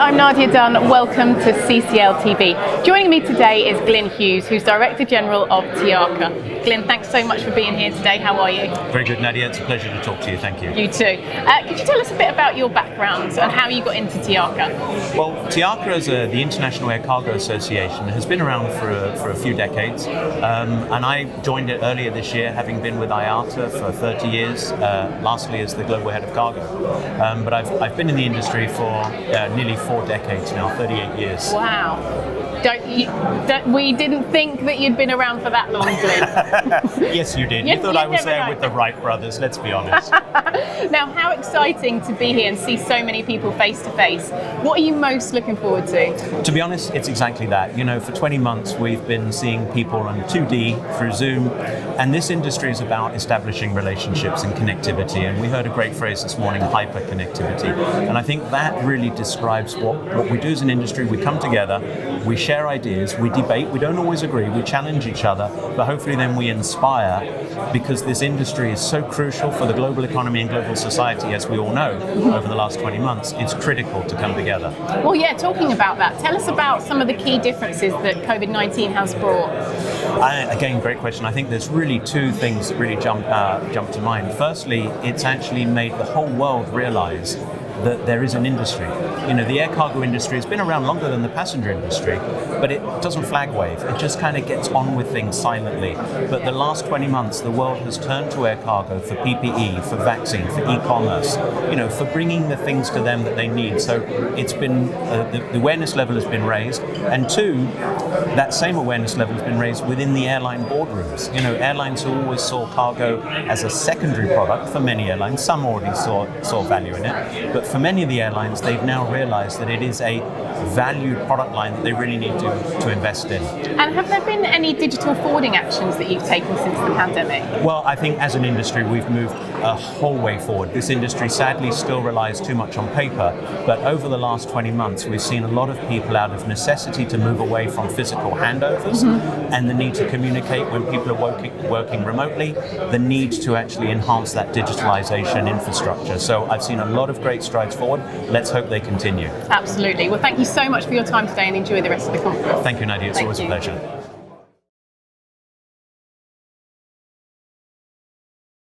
I'm Nadia Dunn. Welcome to CCL TV. Joining me today is Glyn Hughes, who's Director General of TIACA. Glyn, thanks so much for being here today. How are you? Very good, Nadia. It's a pleasure to talk to you. Thank you. You too. Could you tell us a bit about your background and how you got into TIACA? Well, TIACA, as the International Air Cargo Association, has been around for a few decades, and I joined it earlier this year, having been with IATA for 30 years, lastly as the Global Head of Cargo. But I've been in the industry for nearly 4 decades now, 38 years. Wow. We didn't think that you'd been around for that long, Glyn. Yes, you did. You thought I was there with the Wright brothers, let's be honest. Now, how exciting to be here and see so many people face to face. What are you most looking forward to? To be honest, it's exactly that. You know, for 20 months we've been seeing people on 2D through Zoom, and this industry is about establishing relationships and connectivity, and we heard a great phrase this morning, hyper-connectivity. And I think that really describes what we do as an industry. We come together, we share ideas, we debate, we don't always agree, we challenge each other, but hopefully then we inspire, because this industry is so crucial for the global economy and global society, as we all know, over the last 20 months. It's critical to come together. Well, yeah, talking about that, tell us about some of the key differences that COVID-19 has brought. Again, great question. I think there's really 2 things that really jump to mind. Firstly, it's actually made the whole world realize that there is an industry. You know, the air cargo industry has been around longer than the passenger industry, but it doesn't flag wave. It just kind of gets on with things silently. But the last 20 months, the world has turned to air cargo for PPE, for vaccine, for e-commerce, you know, for bringing the things to them that they need. So it's been, the awareness level has been raised. And 2, that same awareness level has been raised within the airline boardrooms. You know, airlines who always saw cargo as a secondary product for many airlines. Some already saw value in it. But for many of the airlines, they've now realized that it is a valued product line that they really need to invest in. And have there been any digital forwarding actions that you've taken since the pandemic? Well, I think as an industry, we've moved a whole way forward. This industry sadly still relies too much on paper, but over the last 20 months, we've seen a lot of people, out of necessity to move away from physical handovers and the need to communicate when people are working remotely, the need to actually enhance that digitalization infrastructure. So I've seen a lot of great strides forward. Let's hope they continue. Absolutely. Well, thank you so much for your time today, and enjoy the rest of the conference. Thank you, Nadia. It's always a pleasure.